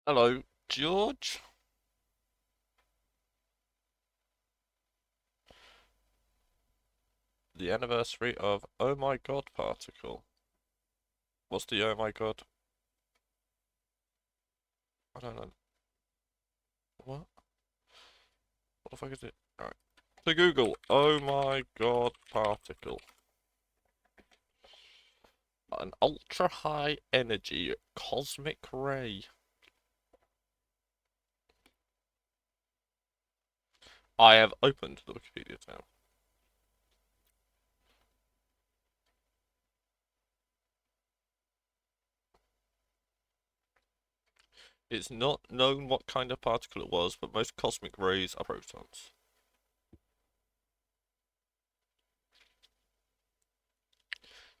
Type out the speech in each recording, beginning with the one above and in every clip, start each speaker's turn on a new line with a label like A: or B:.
A: Hello, George. The anniversary of Oh My God particle. What's the Oh My God? I don't know. What? What the fuck is it? Alright. To Google, Oh My God particle. An ultra high energy cosmic ray. I have opened the Wikipedia tab. It's not known what kind of particle it was, but most cosmic rays are protons.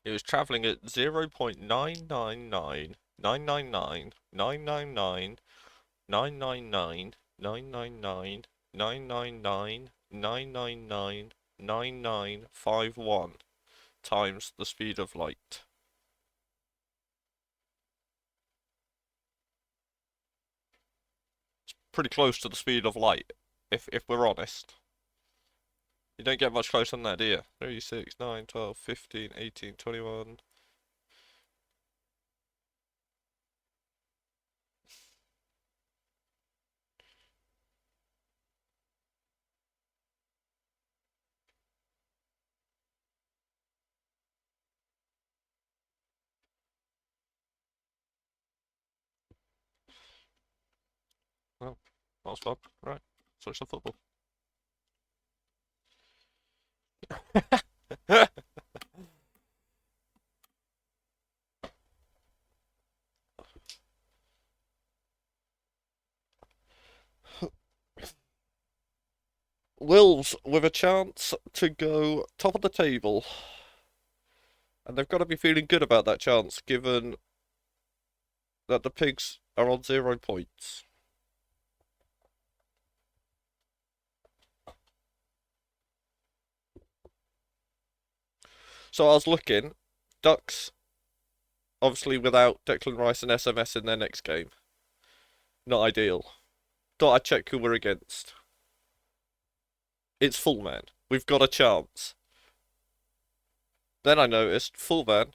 A: It was traveling at 0.9999999999999999951 times the speed of light. Pretty close to the speed of light, if we're honest. You don't get much closer than that, do you? 3, 6, 9, 12, 15, 18, 21. Well, that was fun. Right, switch to football. Wolves with a chance to go top of the table. And they've got to be feeling good about that chance, given that the Pigs are on 0 points. So I was looking, Ducks, obviously without Declan Rice and SMS in their next game. Not ideal. Thought I'd check who we're against. It's full man. We've got a chance. Then I noticed, full man,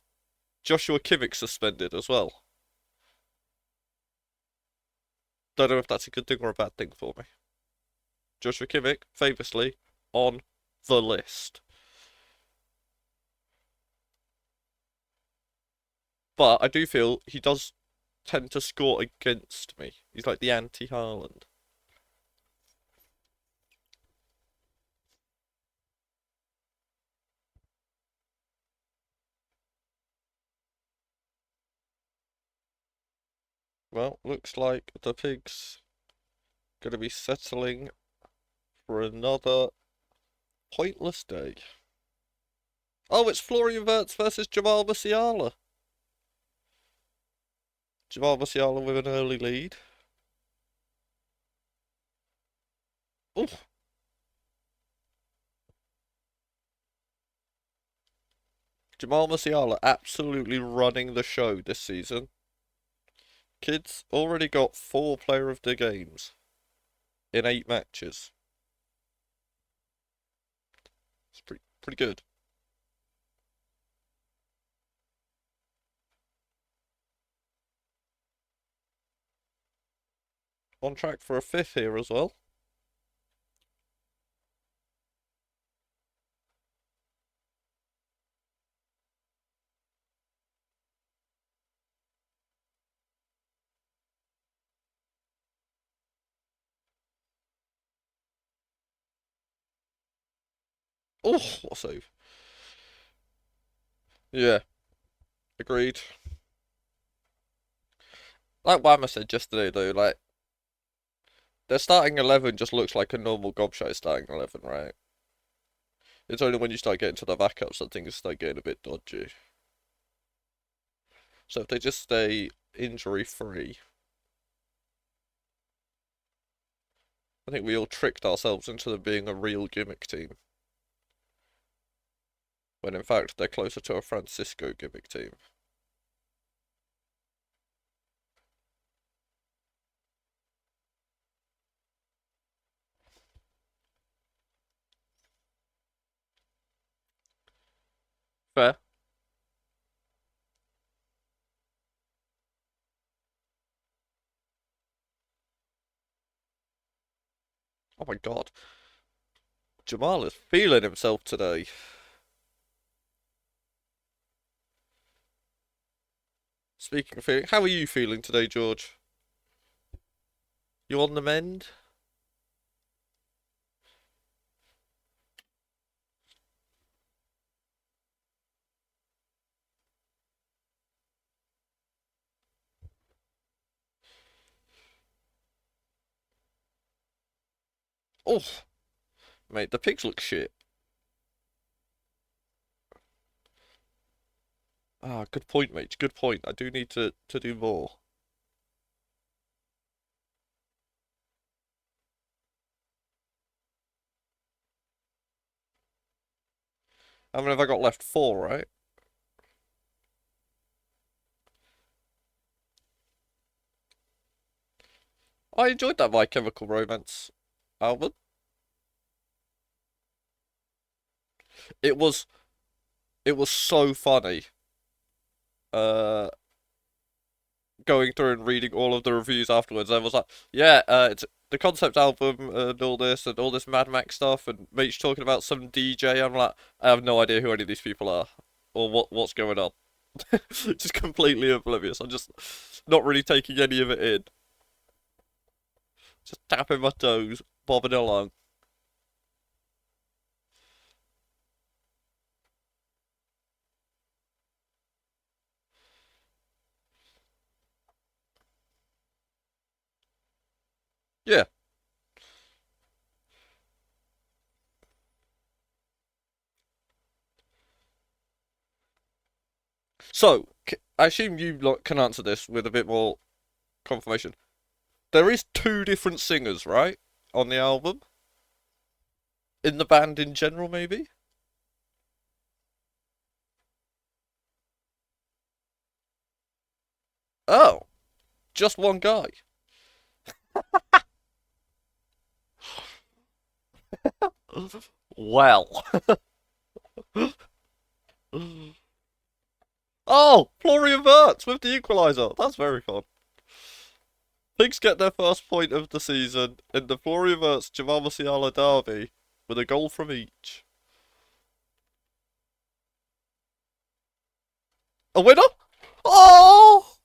A: Joshua Kimmich suspended as well. Don't know if that's a good thing or a bad thing for me. Joshua Kimmich, famously, on the list. But I do feel he does tend to score against me. He's like the anti-Haaland. Well, looks like the Pigs gonna be settling for another pointless day. Oh, it's Florian Wirtz versus Jamal Musiala. Jamal Musiala with an early lead. Oof. Jamal Musiala absolutely running the show this season. Kid's already got 4 player of the games in 8 matches. It's pretty good. On track for a 5th here as well. Oh, what a save. Yeah, agreed. Like Whammer said yesterday though, like their starting 11 just looks like a normal gobshite starting 11, right? It's only when you start getting to the backups that things start getting a bit dodgy. So if they just stay injury free, I think we all tricked ourselves into them being a real gimmick team. When in fact they're closer to a Francisco gimmick team. Fair. Oh my god. Jamal is feeling himself today. Speaking of feeling, how are you feeling today, George? You on the mend? Oh, mate, the pigs look shit. Ah, good point, mate. Good point. I do need to do more. How many have I got left? 4, right? I enjoyed that My Chemical Romance album. It was it was so funny. Uh, Going through and reading all of the reviews afterwards, I was like, yeah, it's the concept album and all this Mad Max stuff, and Meech talking about some DJ. I'm like, I have no idea who any of these people are or what's going on. Just completely oblivious. I'm just not really taking any of it in. Just tapping my toes, bobbing along. Yeah. So, I assume you can answer this with a bit more confirmation. There is 2 different singers, right, on the album? In the band in general, maybe? Oh, just one guy. Well. Oh, Florian Wirtz with the equaliser. That's very fun. Pigs get their first point of the season in the Florian Wirtz Jamal Musiala derby with a goal from each. A winner? Oh!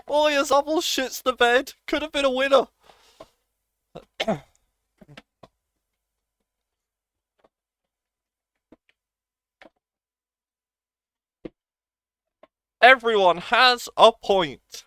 A: Oh, Yazabel shits the bed. Could have been a winner. Everyone has a point.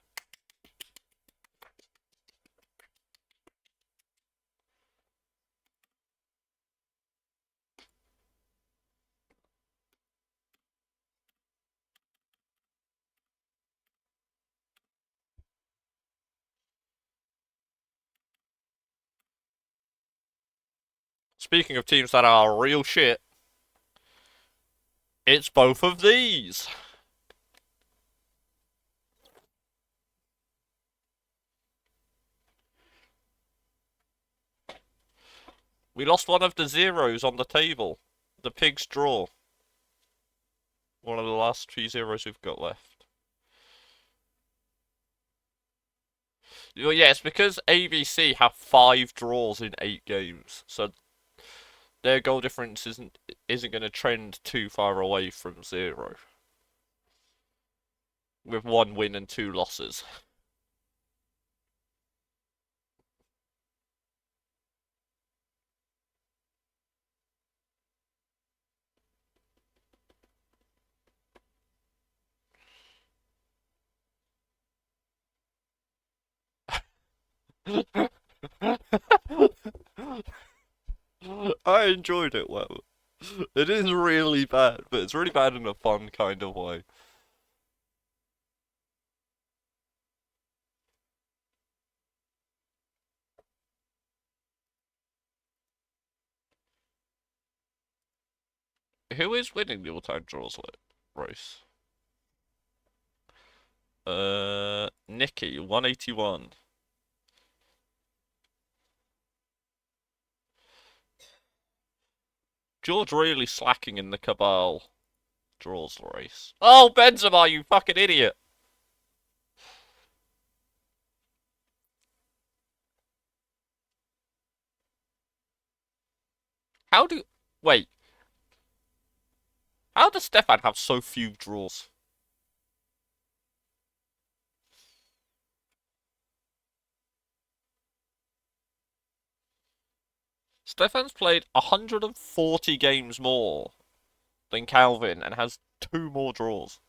A: Speaking of teams that are real shit, It's both of these. We lost one of the zeros on the table. The pig's draw. One of the last few zeros we've got left. Well, yeah, it's because ABC have 5 draws in 8 games, so their goal difference isn't going to trend too far away from 0, with 1 win and 2 losses. I enjoyed it well. It is really bad, but it's really bad in a fun kind of way. Who is winning the all-time draws race? Nikki, 181. George really slacking in the Cabal draws race. Oh, Benzema, you fucking idiot! How do... Wait, how does Stefan have so few draws? Stefan's played 140 games more than Calvin and has 2 more draws.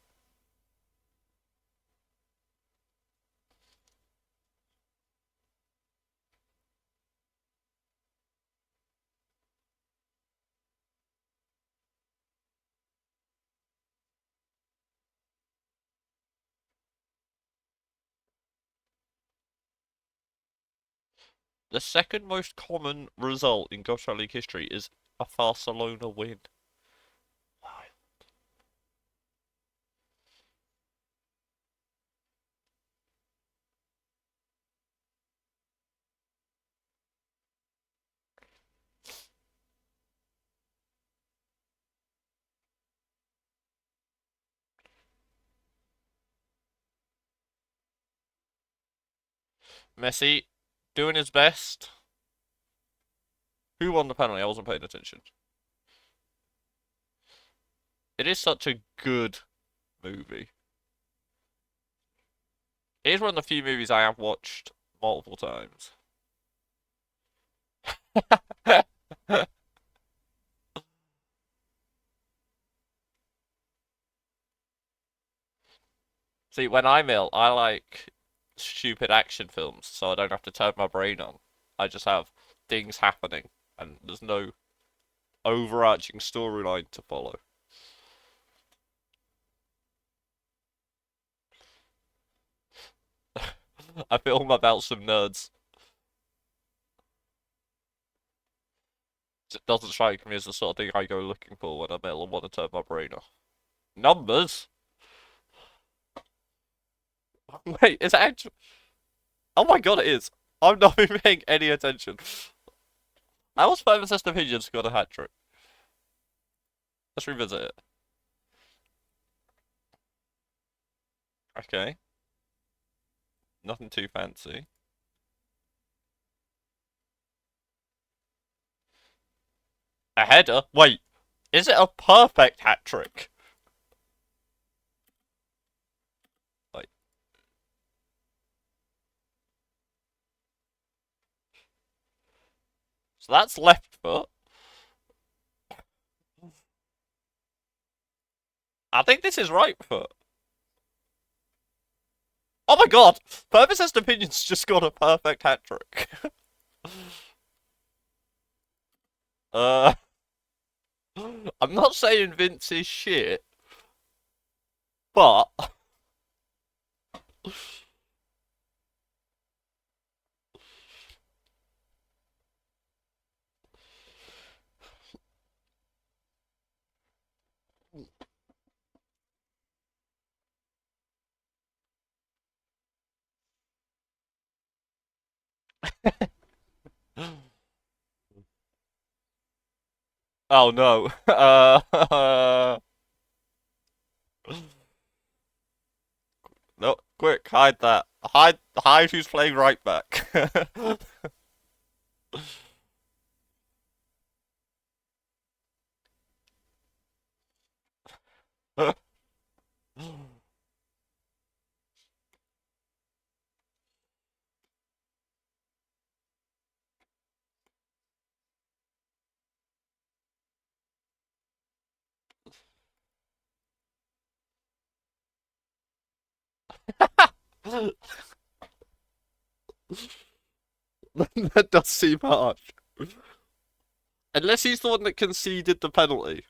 A: The second most common result in Gauchar League history is a Barcelona win. Messi doing his best. Who won the penalty? I wasn't paying attention. It is such a good movie. It is one of the few movies I have watched multiple times. See, when I'm ill, I like stupid action films, so I don't have to turn my brain on. I just have things happening, and there's no overarching storyline to follow. I film about some nerds. It doesn't strike me as the sort of thing I go looking for when I'm ill and want to turn my brain off. Numbers? Wait, is it actually? Oh my god, it is. I'm not even paying any attention. I was Further System Pigeon scored a hat trick. Let's revisit it. Okay, nothing too fancy. A header? Wait, is it a perfect hat trick? Wait, so that's left foot. I think this is right foot. Oh my god! Purpose System Opinions just got a perfect hat trick. uh, I'm not saying Vince is shit, but Oh no. No, quick, hide that. Hide who's playing right back. That does seem harsh. Unless he's the one that conceded the penalty.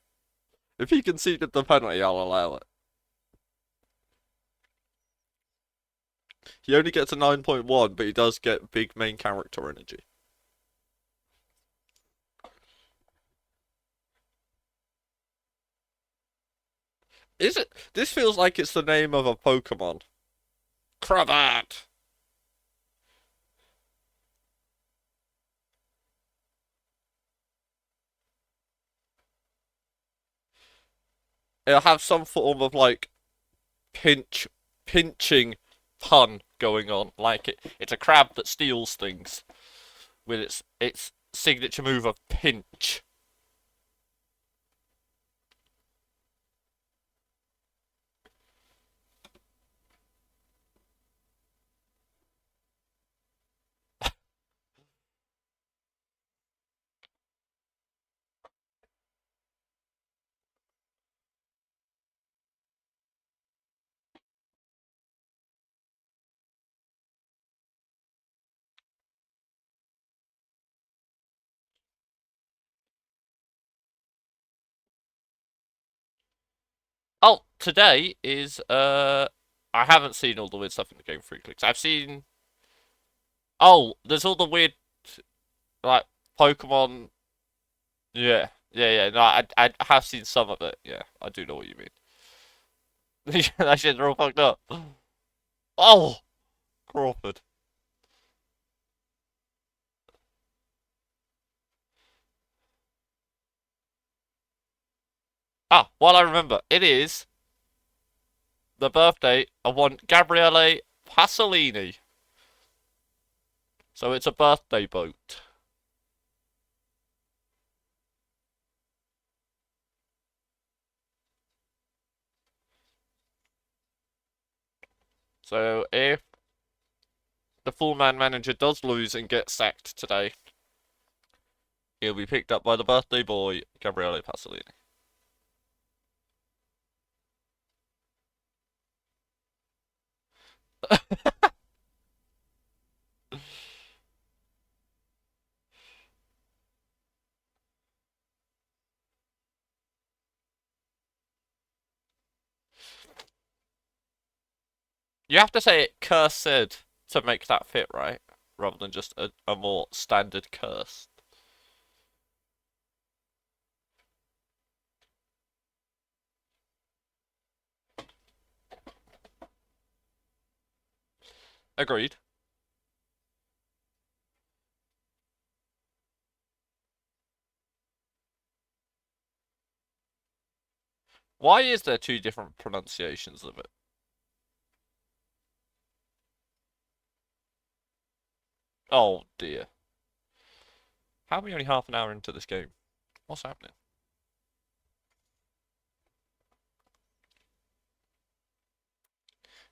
A: If he conceded the penalty, I'll allow it. He only gets a 9.1, but he does get big main character energy. Is it? This feels like it's the name of a Pokemon. Cravat! It'll have some form of like pinching pun going on. Like it's a crab that steals things with its signature move of pinch. Oh, today is I haven't seen all the weird stuff in the Game Freak Clicks. I've seen there's all the weird like Pokemon. Yeah, yeah. No, I have seen some of it. Yeah, I do know what you mean. That shit, they're all fucked up. Oh, Crawford. Ah, well I remember, it is the birthday of one Gabriele Pasolini. So it's a birthday boat. So if the full man manager does lose and get sacked today, he'll be picked up by the birthday boy, Gabriele Pasolini. You have to say it cursed to make that fit, right? Rather than just a more standard curse. Agreed. Why is there two different pronunciations of it? Oh dear. How are we only half an hour into this game? What's happening?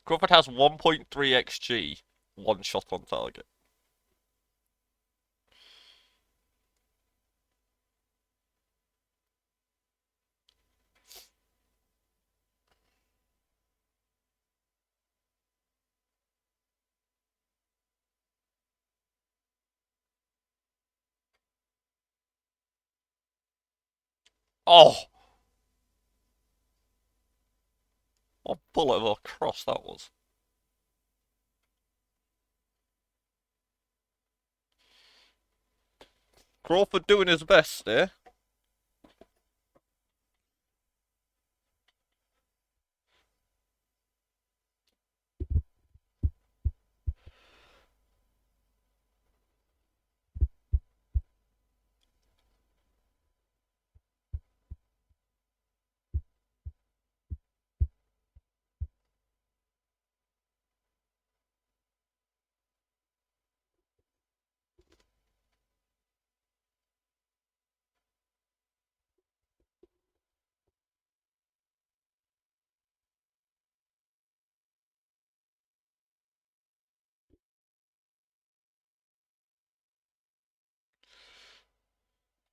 A: Crawford has 1.3 XG, one shot on target. Oh! What a bullet of a cross that was. Crawford doing his best there.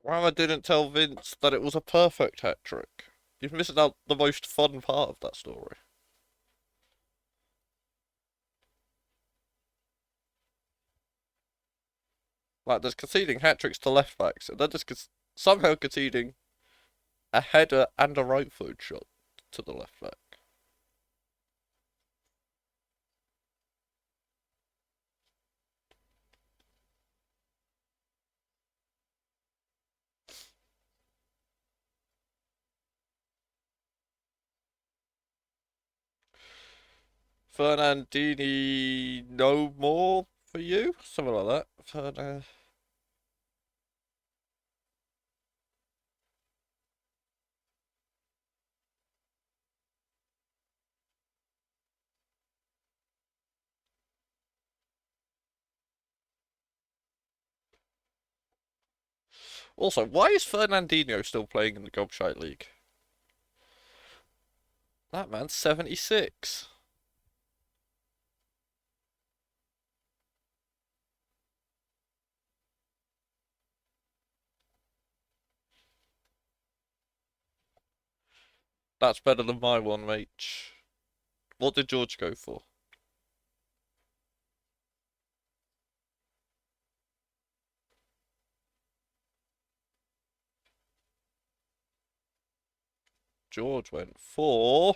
A: Rama didn't tell Vince that it was a perfect hat trick. You've missed out the most fun part of that story. Like, there's conceding hat tricks to left backs, and then there's somehow conceding a header and a right foot shot to the left back. Fernandini, no more for you? Something like that. Also, why is Fernandinho still playing in the Gobshite League? That man's 76. That's better than my one, mate. What did George go for? George went for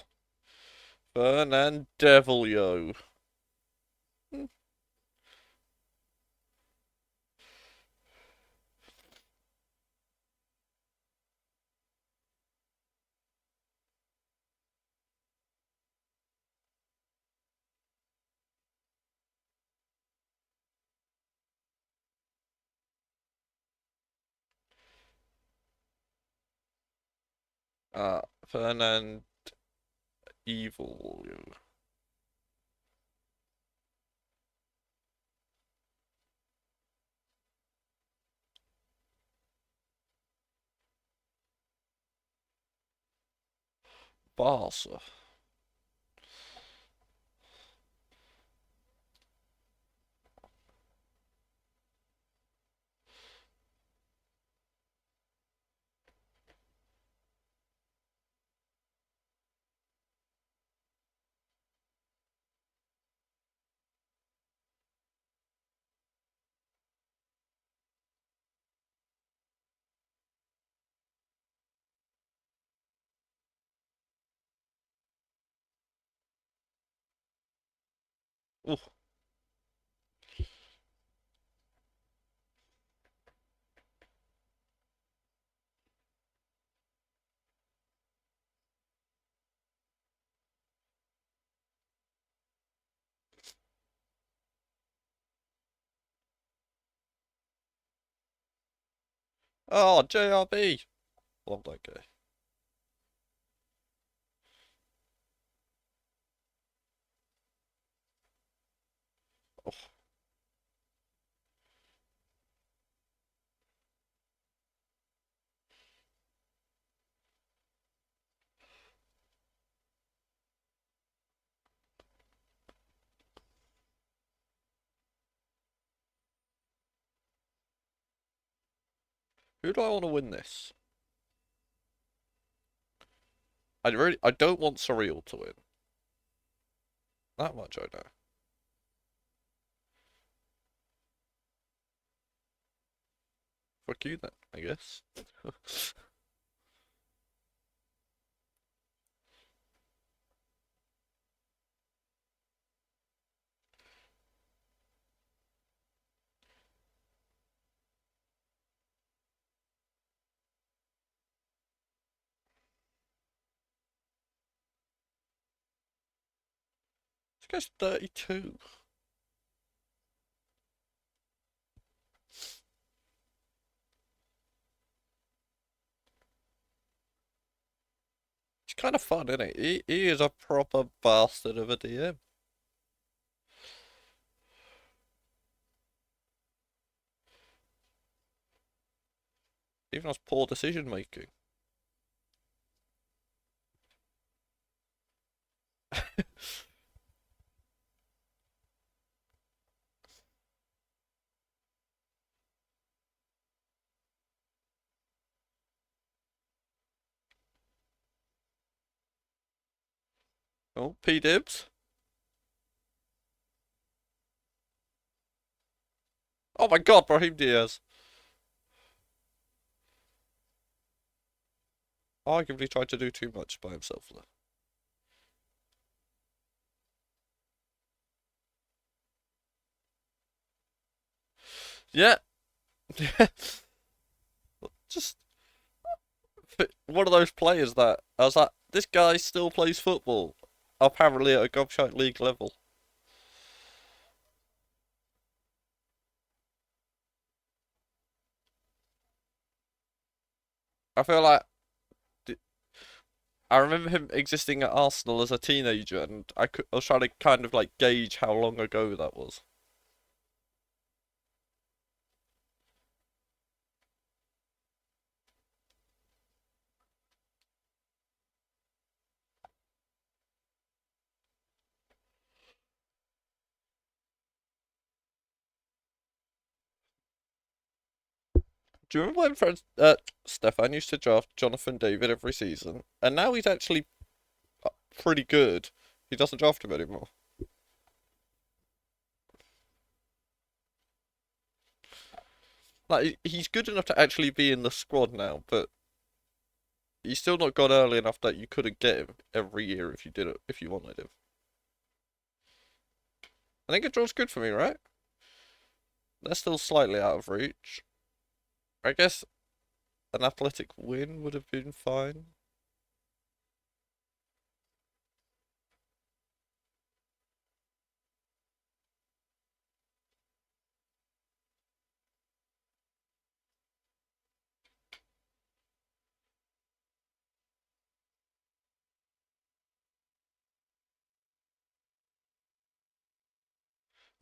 A: Fernandevilio. Fernand Evil. Barca. Ooh, oh, JRB. Love that guy. Oh, who do I want to win this? I don't want Surreal to win. That much I know. Fuck you then, I guess. This guy's 32. He's kind of fun, isn't he is a proper bastard of a DM. Even has poor decision making. Oh, P Dibs. Oh my God, Brahim Diaz. Arguably tried to do too much by himself there. Yeah, just one of those players that I was like, this guy still plays football. Apparently at a gobshite league level. I feel like I remember him existing at Arsenal as a teenager, and I was trying to kind of like gauge how long ago that was. Do you remember when Stefan used to draft Jonathan David every season, and now he's actually pretty good. He doesn't draft him anymore. Like he's good enough to actually be in the squad now, but he's still not gone early enough that you couldn't get him every year if you did it if you wanted him. I think a draw's good for me, right? They're still slightly out of reach. I guess an athletic win would have been fine.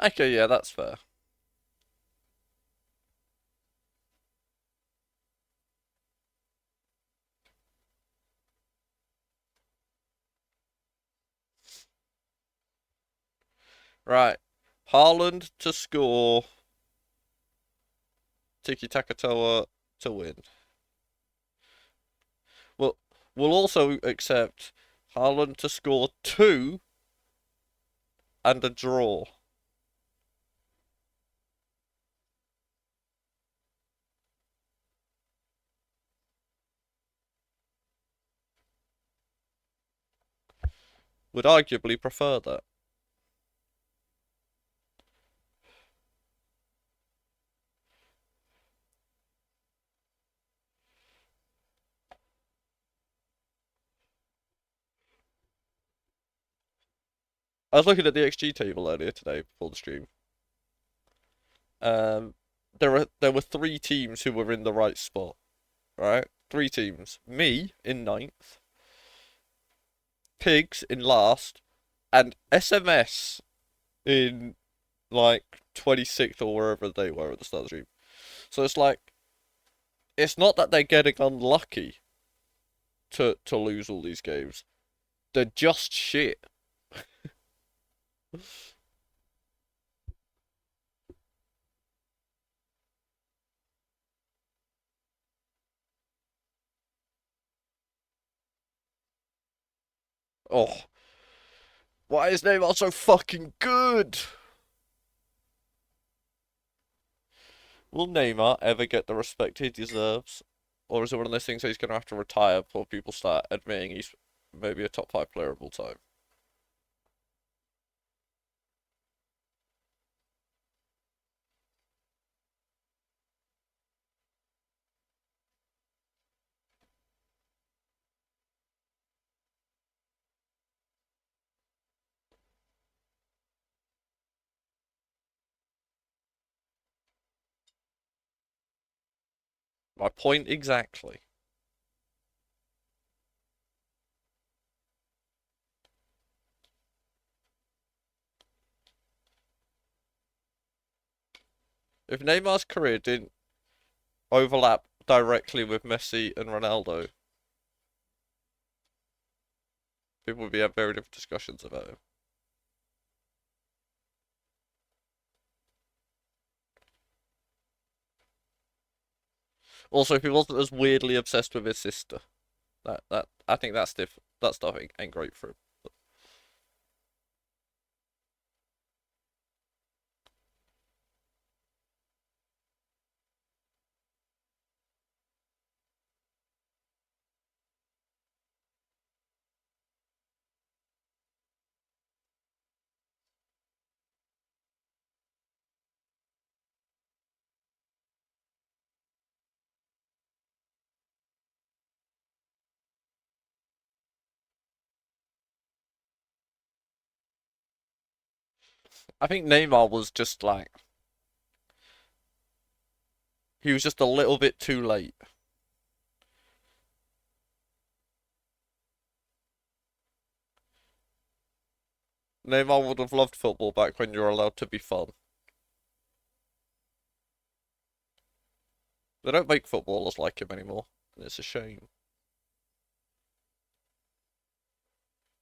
A: Okay, yeah, that's fair. Right. Haaland to score, Tiki Takatoa to win. We'll, we'll also accept Haaland to score two and a draw. Would arguably prefer that. I was looking at the XG table earlier today before the stream. Um, there were three teams who were in the right spot, right? Three teams. Me in ninth, Pigs in last, and SMS in like 26th or wherever they were at the start of the stream. So it's like it's not that they're getting unlucky to lose all these games. They're just shit. Oh, why is Neymar so fucking good? Will Neymar ever get the respect he deserves? Or is it one of those things that he's going to have to retire before people start admitting he's maybe a top five player of all time? My point exactly. If Neymar's career didn't overlap directly with Messi and Ronaldo, people would be having very different discussions about him. Also, if he wasn't as weirdly obsessed with his sister, that I think that stuff ain't great for him. I think Neymar was just like he was just a little bit too late. Neymar would have loved football back when you were allowed to be fun. They don't make footballers like him anymore, and it's a shame.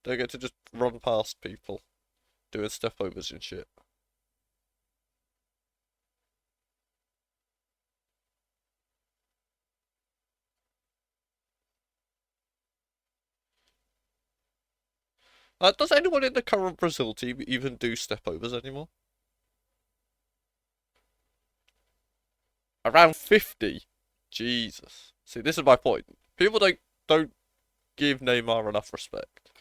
A: They get to just run past people, doing step overs and shit. Does anyone in the current Brazil team even do step overs anymore? Around 50? Jesus. See, this is my point. People don't give Neymar enough respect.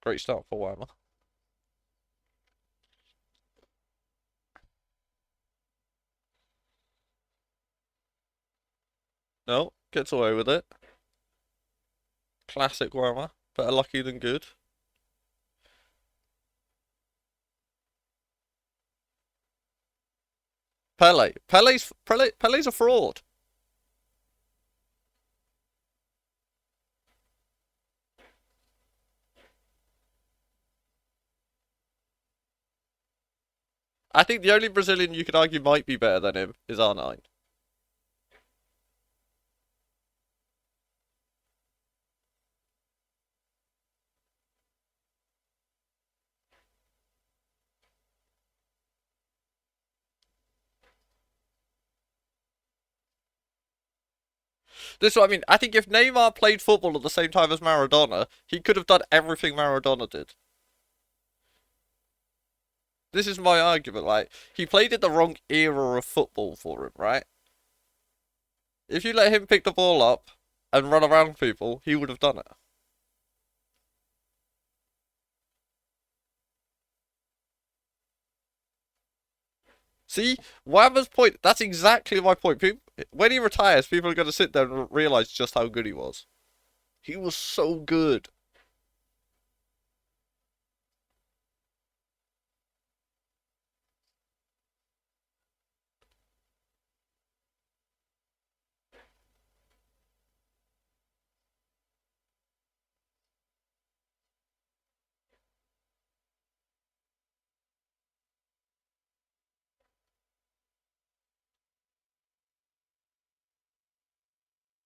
A: Great start for Weimar. No, gets away with it. Classic Weimar. Better lucky than good. Pele's a fraud. I think the only Brazilian you could argue might be better than him is R9. This is what I mean. I think if Neymar played football at the same time as Maradona, he could have done everything Maradona did. This is my argument. Like, he played in the wrong era of football for him, right? If you let him pick the ball up and run around people, he would have done it. See, Whammer's point, that's exactly my point. When he retires, people are going to sit there and realise just how good he was. He was so good.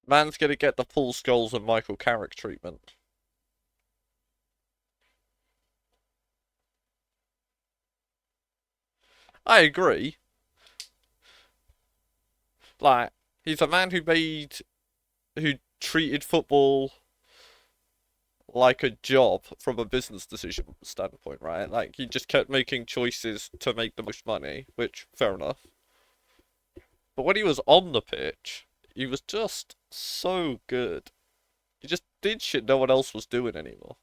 A: Man's going to get the Paul Scholes and Michael Carrick treatment. I agree. Like, he's a man who treated football like a job from a business decision standpoint, right? Like, he just kept making choices to make the most money, which, fair enough. But when he was on the pitch, he was just so good. He just did shit no one else was doing anymore.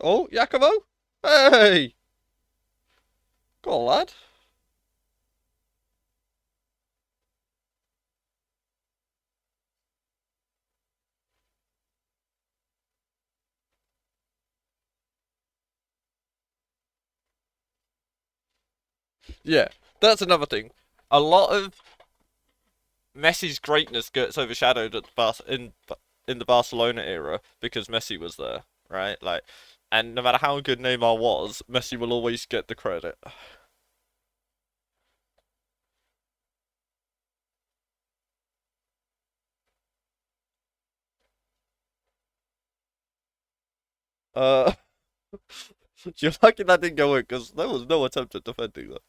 A: Oh, Jacobo? Hey! Go on, lad. Yeah, that's another thing. A lot of Messi's greatness gets overshadowed at in in the Barcelona era because Messi was there, right? Like, and no matter how good Neymar was, Messi will always get the credit. Uh, you're lucky that didn't go in because there was no attempt at defending that.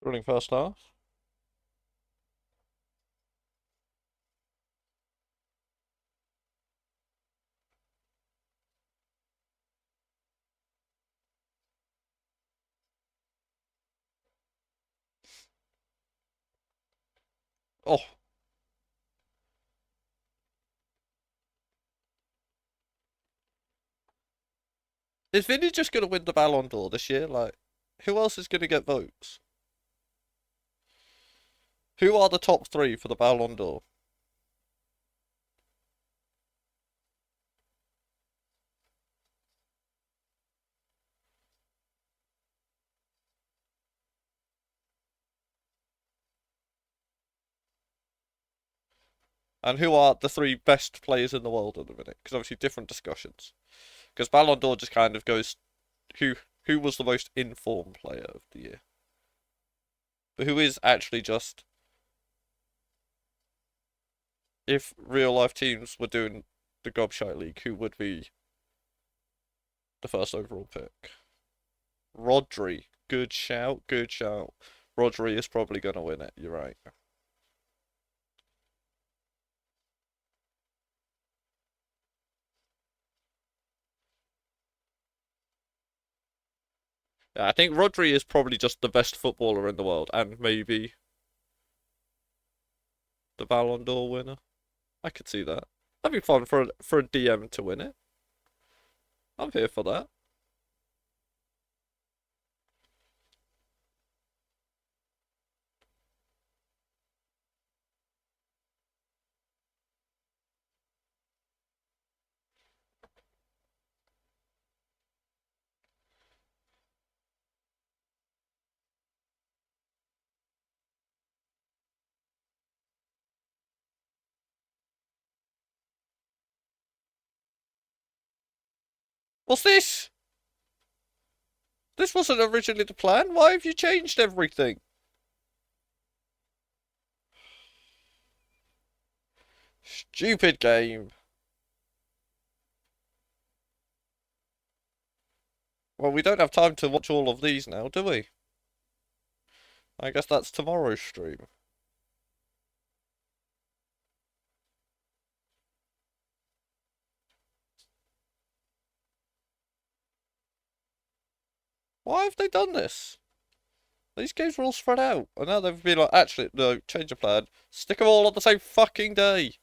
A: Running first half. Oh, is Vinny just gonna win the Ballon d'Or this year? Like, who else is gonna get votes? Who are the top three for the Ballon d'Or? And who are the three best players in the world at the minute? Because obviously different discussions. Because Ballon d'Or just kind of goes who who was the most informed player of the year, but who is actually just if real life teams were doing the Gobshite League, who would be the first overall pick? Rodri. Good shout. Good shout. Rodri is probably gonna win it. You're right. Yeah, I think Rodri is probably just the best footballer in the world, and maybe the Ballon d'Or winner. I could see that. That'd be fun for a DM to win it. I'm here for that. What's this? This wasn't originally the plan. Why have you changed everything? Stupid game. Well, we don't have time to watch all of these now, do we? I guess that's tomorrow's stream. Why have they done this? These games were all spread out, and now they've been like, actually, no, change of plan. Stick them all on the same fucking day.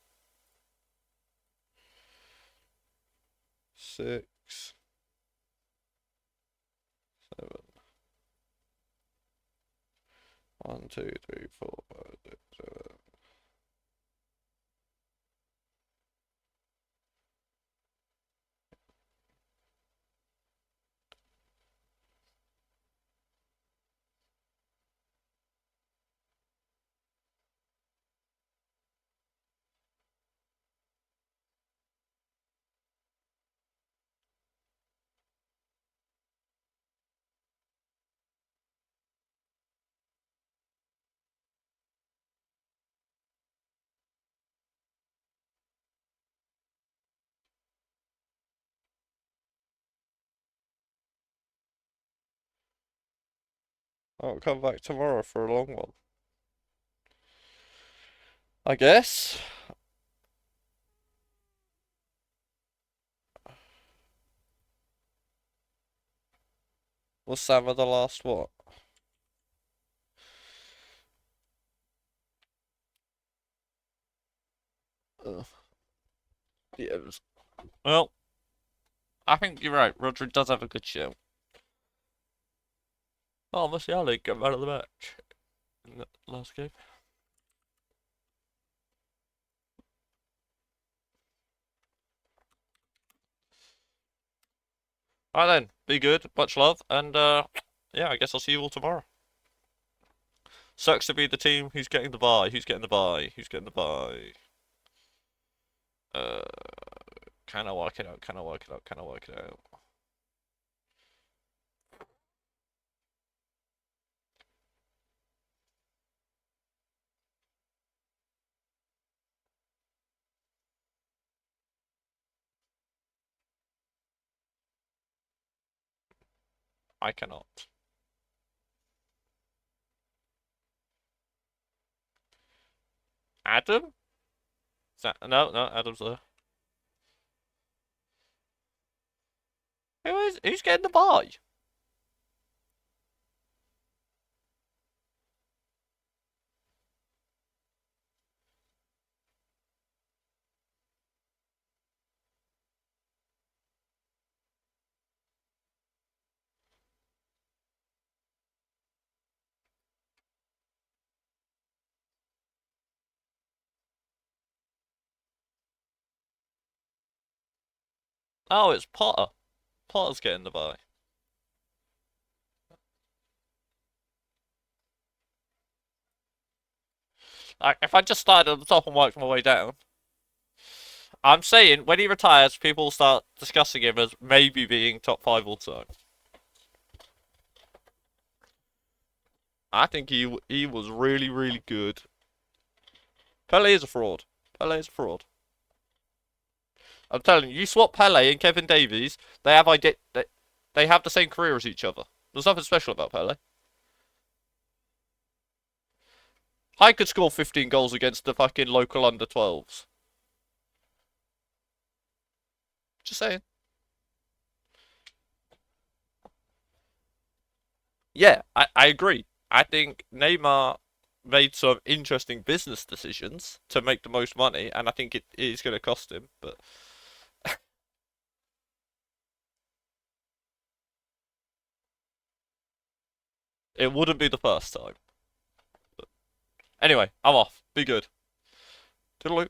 A: 6, 7. 1, 2, 3, 4, 5, 6, 7. I'll come back tomorrow for a long one. I guess. Was Summer the last what? Ugh. Yeah, well, I think you're right. Rodri does have a good show. Oh, Musiala got man of the match in the last game. Alright then, be good, much love, and yeah, I guess I'll see you all tomorrow. Sucks to be the team who's getting the bye, who's getting the bye, who's getting the bye. Uh, can I work it out, can I work it out, can I work it out? I cannot. Adam? No, no, Adam's there. Who's getting the bye? Oh, it's Potter. Potter's getting the bye. Like, if I just started at the top and worked my way down, I'm saying when he retires, people will start discussing him as maybe being top 5 all time. I think he was really, really good. Pele is a fraud. Pele is a fraud. I'm telling you, you swap Pele and Kevin Davies, they have the same career as each other. There's nothing special about Pele. I could score 15 goals against the fucking local under 12s. Just saying. Yeah, I agree. I think Neymar made some interesting business decisions to make the most money, and I think it is going to cost him, but it wouldn't be the first time. But anyway, I'm off. Be good. Toodaloo.